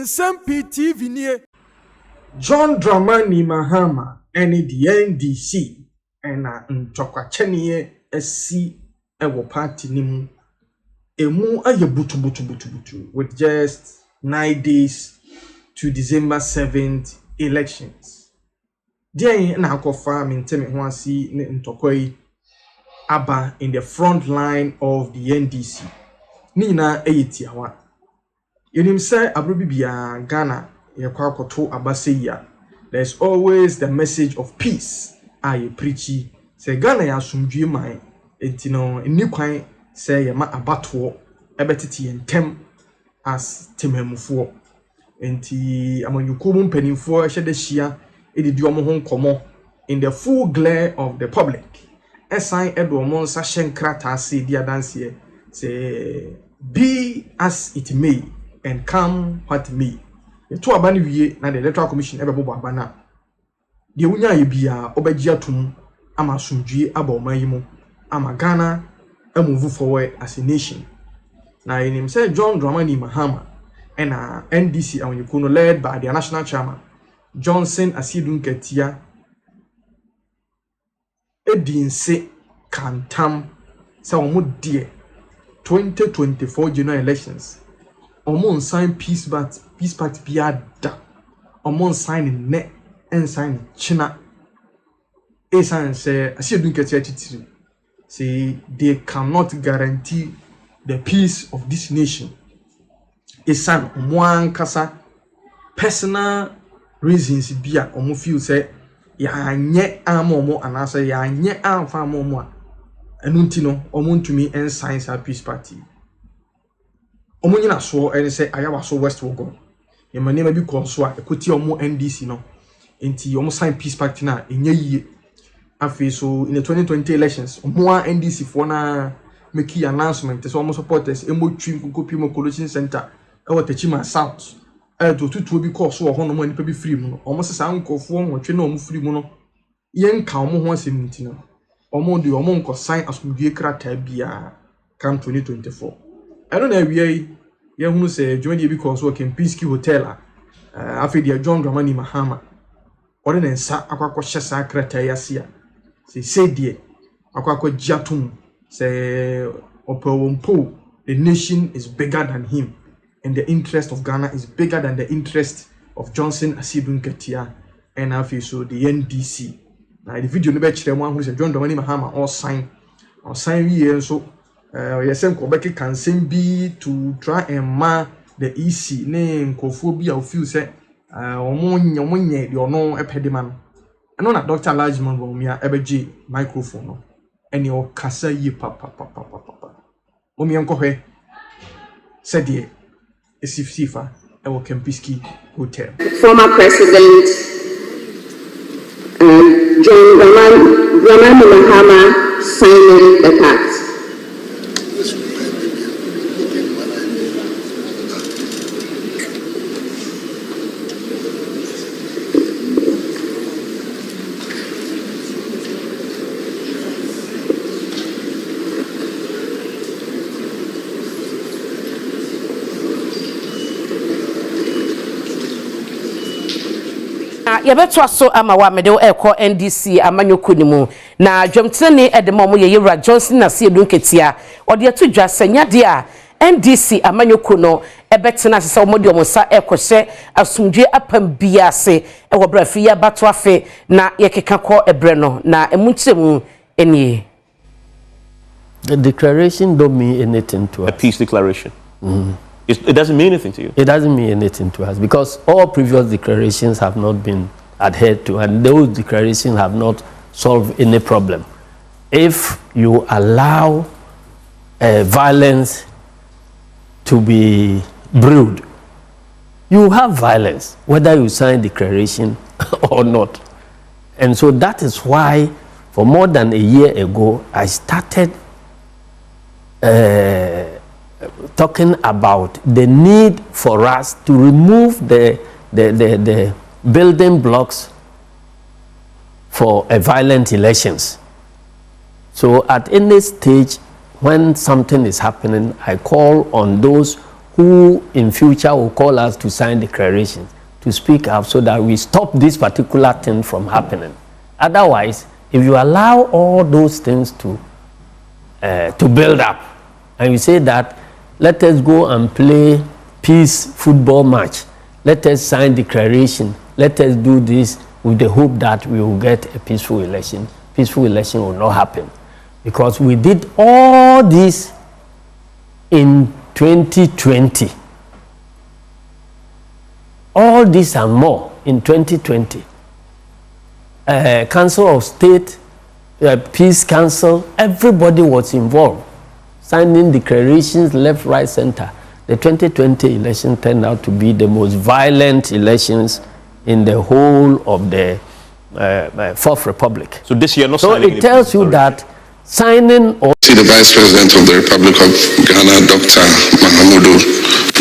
Nsem-Pii TV nie. John Dramani Mahama any the NDC and ntokwakyene asi ewo party nimu emu aye butu with just 9 days to December 7th elections. Then na akofa menteme ho asi ne ntokwa aba in the front line of the NDC. Nina eyetiawa. Yenim say abrobibia Ghana yekwakoto abaseya. There's always the message of peace. I preachy say Ghana ya sumdue man entino eni kwan say yema abato ebetiti entem as tememufo enti amanyuko mpanimfo ehye de hia edidi omo ho nkomo in the full glare of the public. Esan edo omo nsa hyenkrata ase di adanse say be as it may and come what may. To abani wie na the electoral commission ebebo abana de wunya ye bia obaji atum ama sumdue aboma yi mu ama Ghana move forward as a nation. Na him say John Dramani Mahama and NDC awonyekuno led by their national chairman Johnson Asidun Ketia edinse kantam say omo die 2024 general elections omo sign peace pact biada omo sign ne and sign china esan say Asidun Ketia titiri say they cannot guarantee the peace of this nation. Esan omo kasa personal reasons bia omo feel say ya nye amomo anasa ya nye amfa amomo a enu ntino omo ntumi en science a peace party omo nyina so en say ayawa so west wogo yemanema bi ko so a ekoti omo NDC no enti omo sign peace party na enye yie afi so in the 2020 elections omo NDC for na make announcement so omo supporters emo twi kokopi mo collection center e watachima south to tutu bi ko so ho no mo nipa bi free mu no omo sesa nkofo nwotwe na omo free mu no yenka omo ho asem ntino omo de omo nko sign asomdue krata bia come 2024 eno na awie ye hunu se dwumadi bi ko so Kempinski hotel afi dia John Dramani Mahama ore ne nsa akwakọ hyesa krata yase a se die akwakọ giatum se opowompo the nation is bigger than him. And the interest of Ghana is bigger than the interest of Johnson Asidun Ketia and so the NDC. Now the video never chere one who said John Dramani Mahama or sign we so yesem ko beki Nsem-Pii to try and mar the EC name kophobia of feel say omonye the ono epedman. And on a Dr. Largeman will me ebeji microphone no and your kasa ye papa. Omi anko he said ye Sifa our Kempinski Hotel. Former President John Dramani Mahama signing the pact. Yabeto so ama wa mede ekọ NDC amanyoko ni mu na dwamtene edema mo ye Yewura Johnson Asidun Ketia ode eto dwa sanya de a NDC amanyoko no ebetena sese omode omosa ekọhye asumdwe apam biase ewo brafi ya bato afe na yekeka kọ ebre no na emunchemu enie. The declaration don't mean anything to us. A peace declaration. It doesn't mean anything to you? It doesn't mean anything to us because all previous declarations have not been adhered to and those declarations have not solved any problem. If you allow violence to be brewed, you have violence, whether you sign declaration or not. And so that is why for more than a year ago, I started talking about the need for us to remove the building blocks for violent elections. So at any stage when something is happening, I call on those who in future will call us to sign declarations, to speak up so that we stop this particular thing from happening. Otherwise, if you allow all those things to build up, and you say that, let us go and play peace football match, let us sign declaration, let us do this with the hope that we will get a peaceful election. Peaceful election will not happen, because we did all this in 2020. All this and more in 2020. Council of State, Peace Council, everybody was involved, signing declarations left, right, center. The 2020 election turned out to be the most violent elections in the whole of the Fourth Republic. So this year, not so signing it tells you that signing or See the Vice President of the Republic of Ghana, Dr. Mahamudu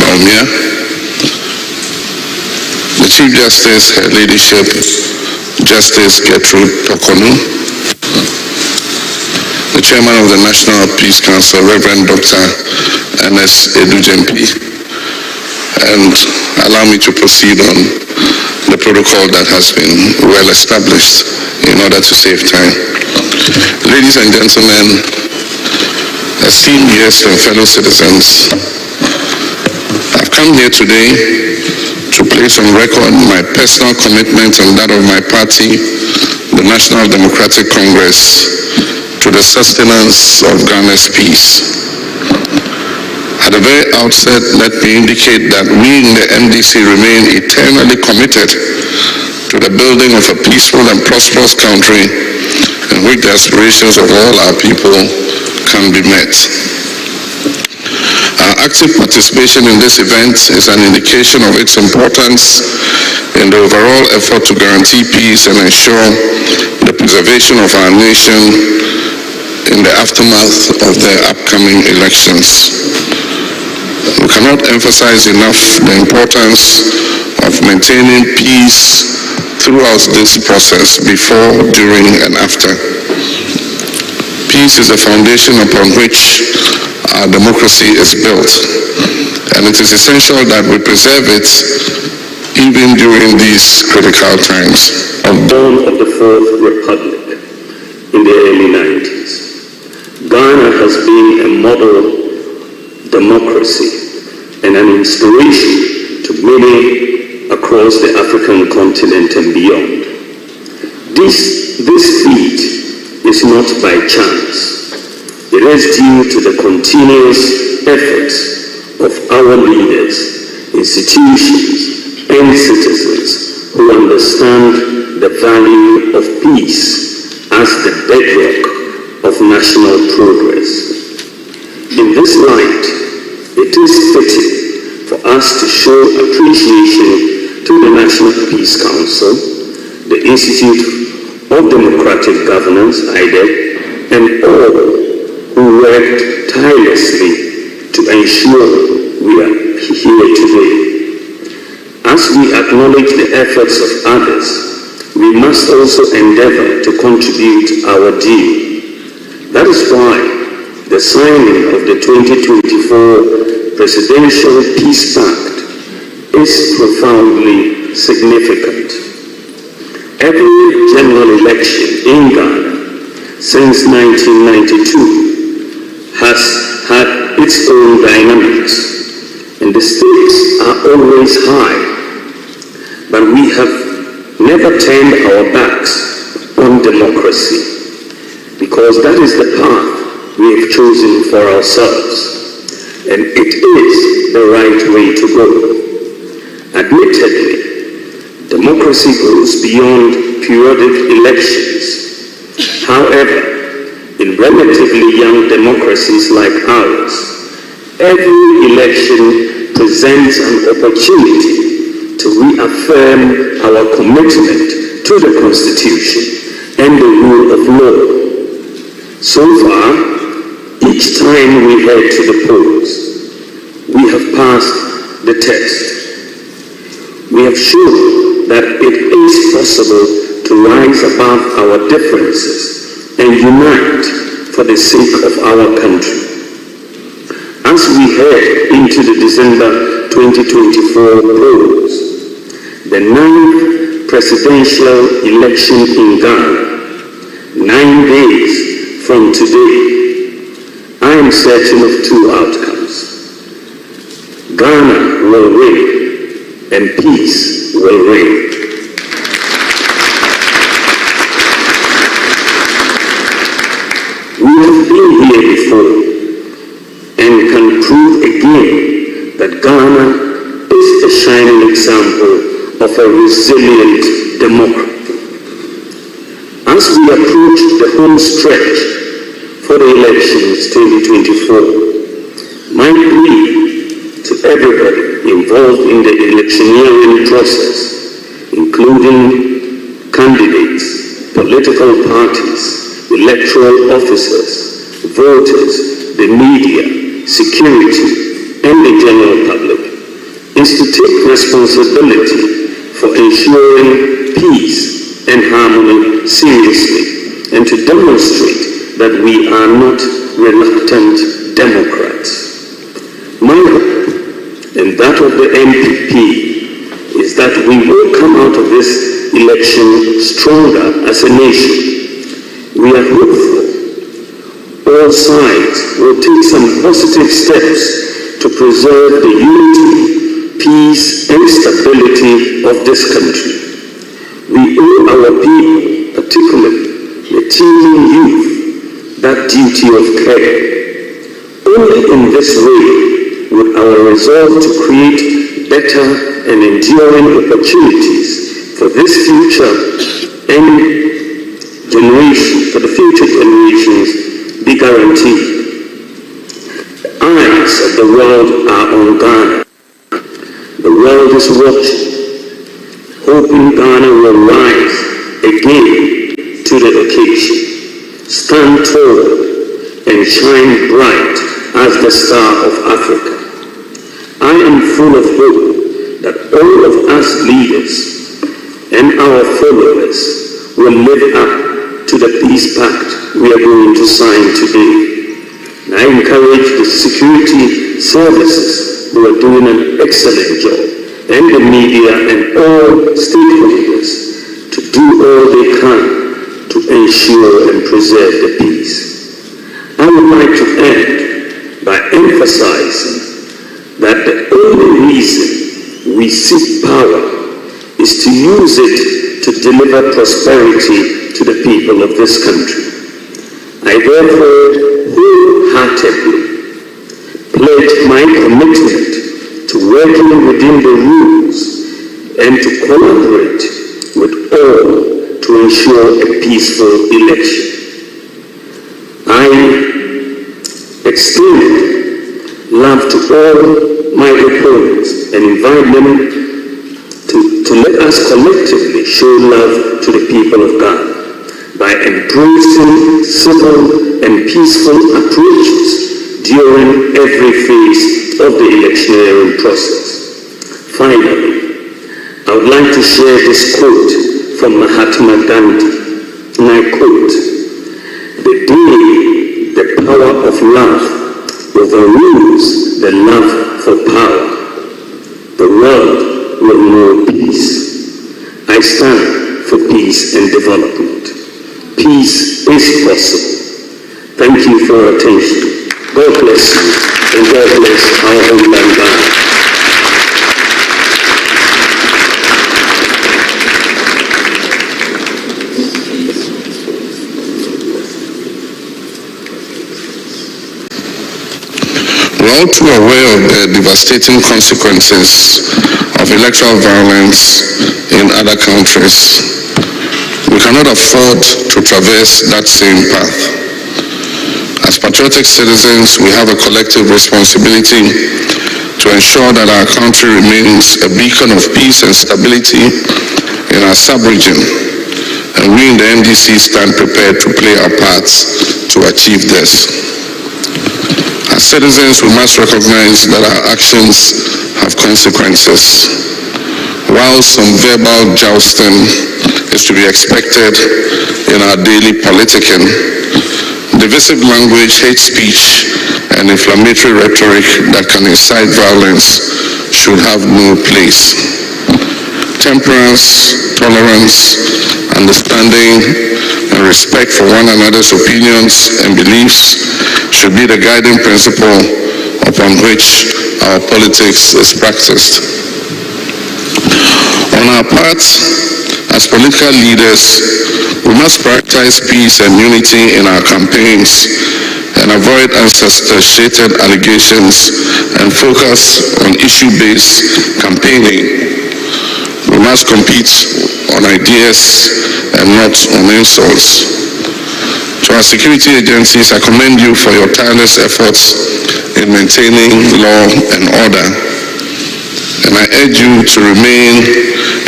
Bawumia, the Chief Justice, Her Ladyship, Justice Gertrude Tokonu, the Chairman of the National Peace Council, Reverend Dr. Nsem-Pii, and allow me to proceed on the protocol that has been well established in order to save time. Ladies and gentlemen, esteemed guests and fellow citizens, I've come here today to place on record my personal commitment and that of my party, the National Democratic Congress, to the sustenance of Ghana's peace. At the very outset, let me indicate that we in the NDC remain eternally committed to the building of a peaceful and prosperous country in which the aspirations of all our people can be met. Our active participation in this event is an indication of its importance in the overall effort to guarantee peace and ensure the preservation of our nation in the aftermath of the upcoming elections. We cannot emphasize enough the importance of maintaining peace throughout this process, before, during, and after. Peace is the foundation upon which our democracy is built, and it is essential that we preserve it even during these critical times. Of dawn of the Fourth Republic in the early 90s, Ghana has been a model democracy and an inspiration to many across the African continent and beyond. This feat is not by chance. It is due to the continuous efforts of our leaders, institutions, and citizens who understand the value of peace as the bedrock of national progress. In this light, it is fitting for us to show appreciation to the National Peace Council, the Institute of Democratic Governance, IDEG, and all who worked tirelessly to ensure we are here today. As we acknowledge the efforts of others, we must also endeavor to contribute our due. That is why the signing of the 2024 Presidential Peace Pact is profoundly significant. Every general election in Ghana since 1992 has had its own dynamics, and the stakes are always high, but we have never turned our backs on democracy, because that is the path we have chosen for ourselves, and it is the right way to go. Admittedly, democracy goes beyond periodic elections. However, in relatively young democracies like ours, every election presents an opportunity to reaffirm our commitment to the Constitution and the rule of law. So far, each time we head to the polls, we have passed the test. We have shown that it is possible to rise above our differences and unite for the sake of our country. as we head into the December 2024 polls, the 9th presidential election in Ghana, 9 days from today, I am certain of two outcomes. Ghana will win and peace will reign. We have been here before and can prove again that Ghana is a shining example of a resilient democracy. As we approach the home stretch for the elections 2024, my plea to everybody involved in the electioneering process, including candidates, political parties, electoral officers, voters, the media, security, and the general public, is to take responsibility for ensuring peace and harmony seriously, and to demonstrate that we are not reluctant Democrats. My hope, and that of the NPP, is that we will come out of this election stronger as a nation. We are hopeful all sides will take some positive steps to preserve the unity, peace, and stability of this country. We owe our people, particularly the teeming youth, that duty of care. Only in this way would our resolve to create better and enduring opportunities for this future and for the future generations be guaranteed. The eyes of the world are on Ghana. The world is watching, hoping Ghana will rise again to the occasion, stand tall and shine bright as the star of Africa. I am full of hope that all of us leaders and our followers will live up to the peace pact we are going to sign today. And I encourage the security services who are doing an excellent job, and the media and all stakeholders to do all they can to ensure and preserve the peace. I would like to end by emphasizing that the only reason we seek power is to use it to deliver prosperity to the people of this country. I therefore wholeheartedly pledge my commitment to working within the rules and to collaborate with all to ensure a peaceful election. I extend love to all my opponents and invite them to let us collectively show love to the people of Ghana by embracing civil and peaceful approaches during every phase of the electioneering process. Finally, I would like to share this quote from Mahatma Gandhi, and I quote, "The day the power of love overrules the love for power, the world will know peace." I stand for peace and development. Peace is possible. Thank you for your attention. God bless you, and God bless our homeland Ghana. We're all too aware of the devastating consequences of electoral violence in other countries. We cannot afford to traverse that same path. As patriotic citizens, we have a collective responsibility to ensure that our country remains a beacon of peace and stability in our sub-region, and we in the NDC stand prepared to play our parts to achieve this. As citizens, we must recognize that our actions have consequences. While some verbal jousting is to be expected in our daily politicking, Divisive language, hate speech, and inflammatory rhetoric that can incite violence should have no place. Temperance, tolerance, understanding, and respect for one another's opinions and beliefs should be the guiding principle upon which our politics is practiced. On our part, as political leaders, we must prioritize peace and unity in our campaigns and avoid unsubstantiated allegations and focus on issue-based campaigning. We must compete on ideas and not on insults. To our security agencies, I commend you for your tireless efforts in maintaining law and order. And I urge you to remain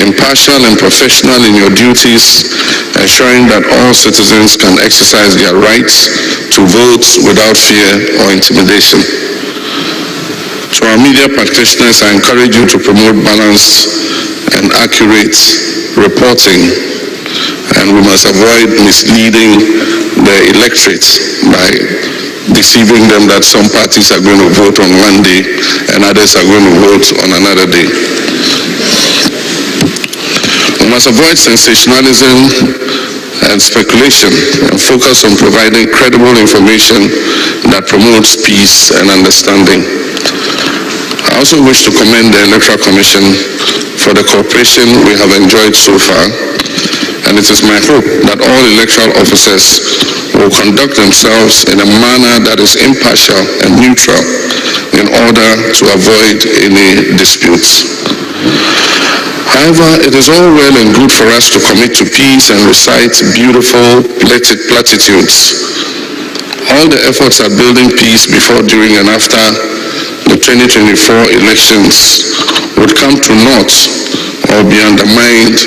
impartial and professional in your duties, ensuring that all citizens can exercise their rights to vote without fear or intimidation. To our media practitioners, I encourage you to promote balanced and accurate reporting, and we must avoid misleading the electorate by deceiving them that some parties are going to vote on one day and others are going to vote on another day. We must avoid sensationalism and speculation and focus on providing credible information that promotes peace and understanding. I also wish to commend the Electoral Commission for the cooperation we have enjoyed so far, and it is my hope that all electoral officers will conduct themselves in a manner that is impartial and neutral in order to avoid any disputes. However, it is all well and good for us to commit to peace and recite beautiful platitudes. All the efforts at building peace before, during, and after the 2024 elections would come to naught or be undermined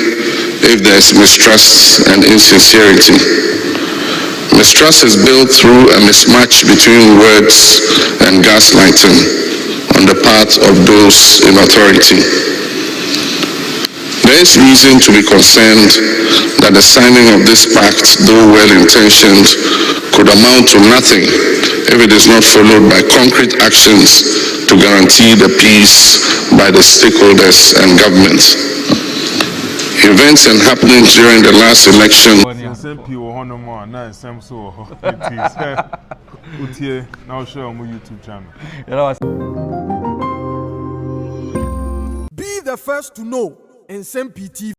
if there is mistrust and insincerity. Mistrust is built through a mismatch between words and gaslighting on the part of those in authority. There is reason to be concerned that the signing of this pact, though well-intentioned, could amount to nothing if it is not followed by concrete actions to guarantee the peace by the stakeholders and government. Events and happenings during the last election Nsem-Pii will honor more, not Nsem so. It is. Now show on my YouTube channel. Be the first to know Nsem-Pii TV.